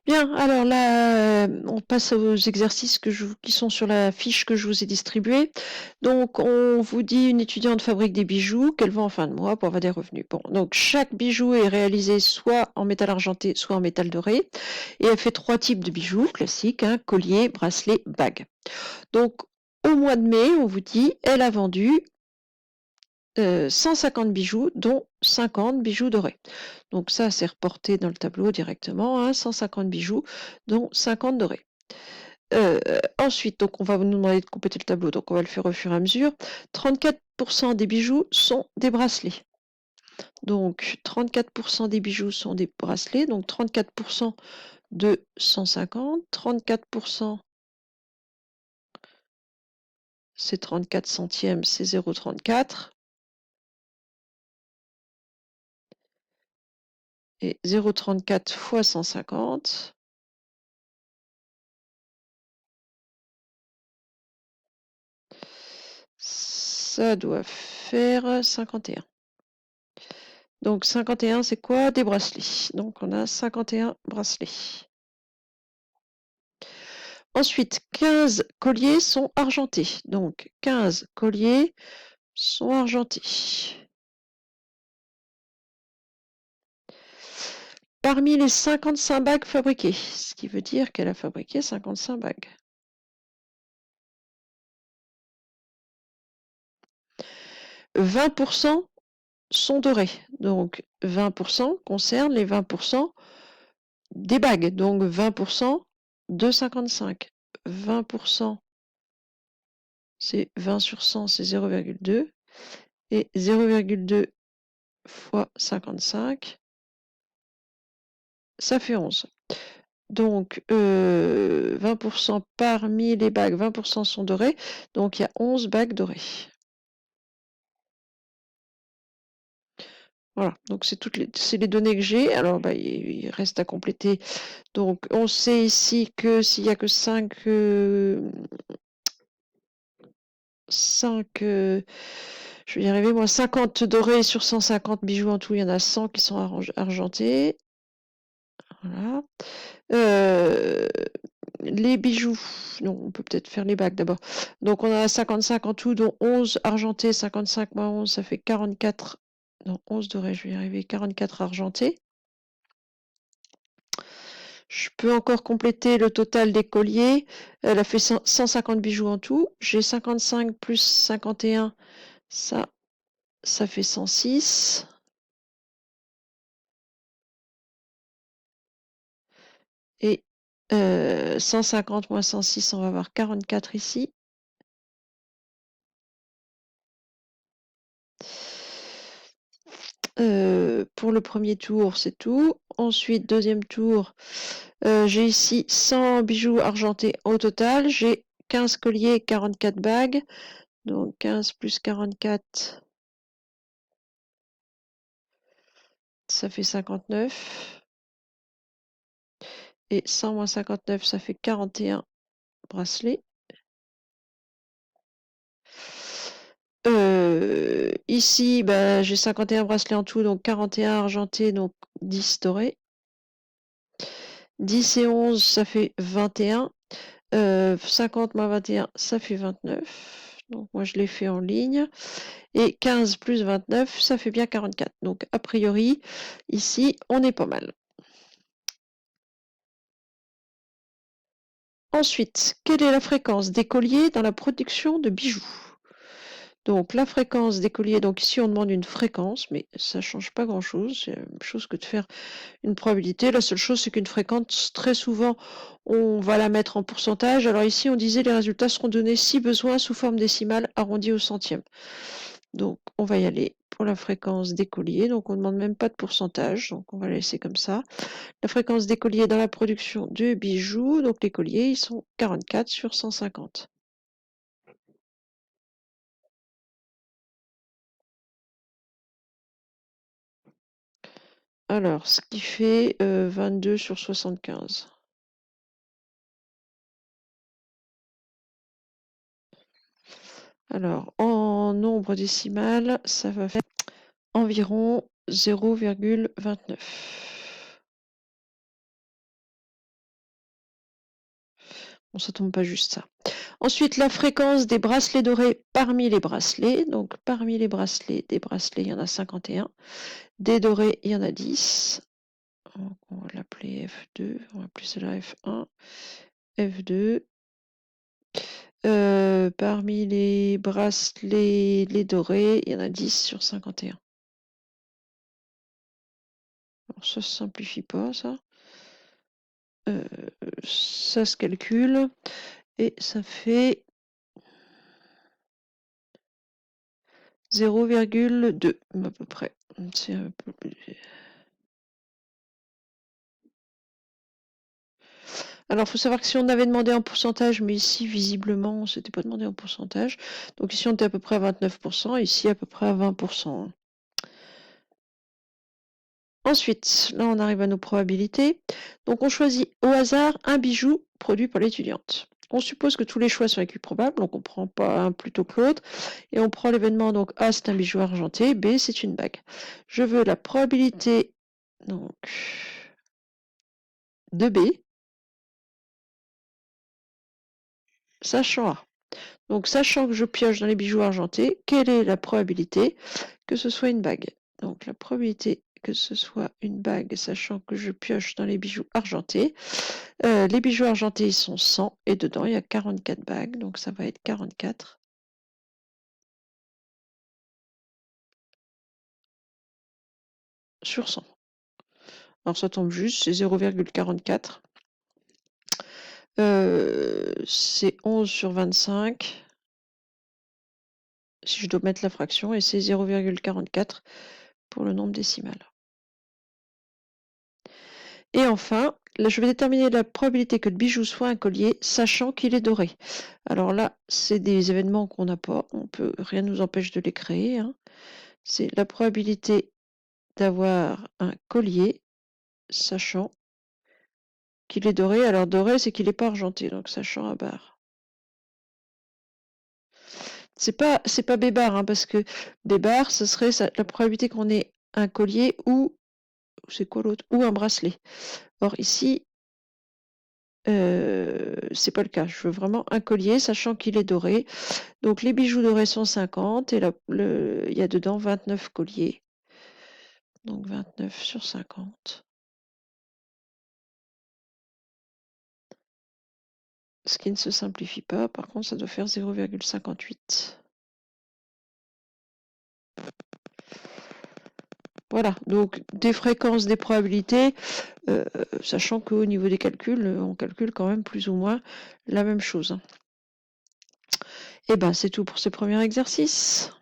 Bien, alors là, on passe aux exercices qui sont sur la fiche que je vous ai distribuée. Donc, on vous dit une étudiante fabrique des bijoux qu'elle vend en fin de mois pour avoir des revenus. Bon, donc chaque bijou est réalisé soit en métal argenté, soit en métal doré. Et elle fait 3 types de bijoux classiques, hein, collier, bracelet, bague. Donc, au mois de mai, on vous dit, elle a vendu 150 bijoux, dont 50 bijoux dorés. Donc ça, c'est reporté dans le tableau directement, hein, 150 bijoux, dont 50 dorés. Ensuite, donc on va nous demander de compléter le tableau, donc on va le faire au fur et à mesure. 34% des bijoux sont des bracelets. Donc 34% des bijoux sont des bracelets, donc 34% de 150, 34%, c'est 34 centièmes, c'est 0,34. Et 0,34 fois 150, ça doit faire 51. Donc 51, c'est quoi? Des bracelets. Donc on a 51 bracelets. Ensuite, 15 colliers sont argentés. Donc 15 colliers sont argentés. Parmi les 55 bagues fabriquées, ce qui veut dire qu'elle a fabriqué 55 bagues. 20% sont dorés. Donc 20% concerne les 20% des bagues. Donc 20% de 55. 20%, c'est 20 sur 100, c'est 0,2. Et 0,2 fois 55, ça fait 11. Donc 20% parmi les bagues, 20% sont dorées. Donc il y a 11 bagues dorées. Voilà, donc c'est les données que j'ai. Alors bah, il reste à compléter. Donc on sait ici que s'il n'y a que 5, je vais y arriver moi, 50 dorés sur 150 bijoux en tout, il y en a 100 qui sont argentés. Voilà. Les bijoux, non, on peut peut-être faire les bagues d'abord. Donc on a 55 en tout, dont 11 argentés, 55 moins 11, ça fait 44. Non, 11 dorés, je vais y arriver, 44 argentés. Je peux encore compléter le total des colliers. Elle a fait 150 bijoux en tout. J'ai 55 plus 51, ça fait 106. Et 150 moins 106, on va avoir 44 ici. Pour le premier tour, c'est tout. Ensuite, deuxième tour, j'ai ici 100 bijoux argentés au total. J'ai 15 colliers, 44 bagues. Donc 15 plus 44, ça fait 59. Et 100 moins 59, ça fait 41 bracelets. Ici, bah, j'ai 51 bracelets en tout, donc 41 argentés, donc 10 dorés. 10 et 11, ça fait 21. 50 moins 21, ça fait 29. Donc moi, je l'ai fait en ligne. Et 15 plus 29, ça fait bien 44. Donc a priori, ici, on est pas mal. Ensuite, quelle est la fréquence des colliers dans la production de bijoux? Donc la fréquence des colliers, donc ici on demande une fréquence, mais ça ne change pas grand-chose, c'est la même chose que de faire une probabilité. La seule chose, c'est qu'une fréquence, très souvent, on va la mettre en pourcentage. Alors ici, on disait les résultats seront donnés si besoin sous forme décimale arrondie au centième. Donc on va y aller pour la fréquence des colliers, donc on ne demande même pas de pourcentage, donc on va la laisser comme ça. La fréquence des colliers dans la production de bijoux, donc les colliers, ils sont 44 sur 150. Alors, ce qui fait 22 sur 75. Alors, en nombre décimal, ça va faire environ 0,29. Bon, ça tombe pas juste ça. Ensuite, la fréquence des bracelets dorés parmi les bracelets. Donc, parmi les bracelets, des bracelets, il y en a 51. Des dorés, il y en a 10. Donc, on va l'appeler F2. On va appeler celle-là F1. F2. Parmi les bracelets, les dorés, il y en a 10 sur 51. Alors, ça se simplifie pas, ça. Ça se calcule. Et ça fait 0,2 à peu près. C'est un peu plus... Alors, il faut savoir que si on avait demandé en pourcentage, mais ici, visiblement, on ne s'était pas demandé en pourcentage. Donc ici, on était à peu près à 29%, ici, à peu près à 20%. Ensuite, là, on arrive à nos probabilités. Donc, on choisit au hasard un bijou produit par l'étudiante. On suppose que tous les choix sont équiprobables, donc on ne prend pas un plutôt que l'autre. Et on prend l'événement, donc A, c'est un bijou argenté, B, c'est une bague. Je veux la probabilité donc, de B, sachant A. Donc, sachant que je pioche dans les bijoux argentés, quelle est la probabilité que ce soit une bague? Donc, la probabilité que ce soit une bague, sachant que je pioche dans les bijoux argentés. Les bijoux argentés, ils sont 100 et dedans, il y a 44 bagues. Donc, ça va être 44 sur 100. Alors, ça tombe juste, c'est 0,44. C'est 11 sur 25. Si je dois mettre la fraction, et c'est 0,44 pour le nombre décimal. Et enfin, là, je vais déterminer la probabilité que le bijou soit un collier, sachant qu'il est doré. Alors là, c'est des événements qu'on n'a pas, rien ne nous empêche de les créer. Hein. C'est la probabilité d'avoir un collier, sachant qu'il est doré. Alors doré, c'est qu'il n'est pas argenté, donc sachant à barre. C'est pas B-bar, hein, parce que B-bar, ce serait la probabilité qu'on ait un collier ou c'est quoi l'autre? Ou un bracelet. Or ici, c'est pas le cas. Je veux vraiment un collier, sachant qu'il est doré. Donc les bijoux dorés sont 50 et il y a dedans 29 colliers. Donc 29 sur 50. Ce qui ne se simplifie pas. Par contre, ça doit faire 0,58. Voilà, donc des fréquences, des probabilités, sachant qu'au niveau des calculs, on calcule quand même plus ou moins la même chose. Et ben c'est tout pour ce premier exercice.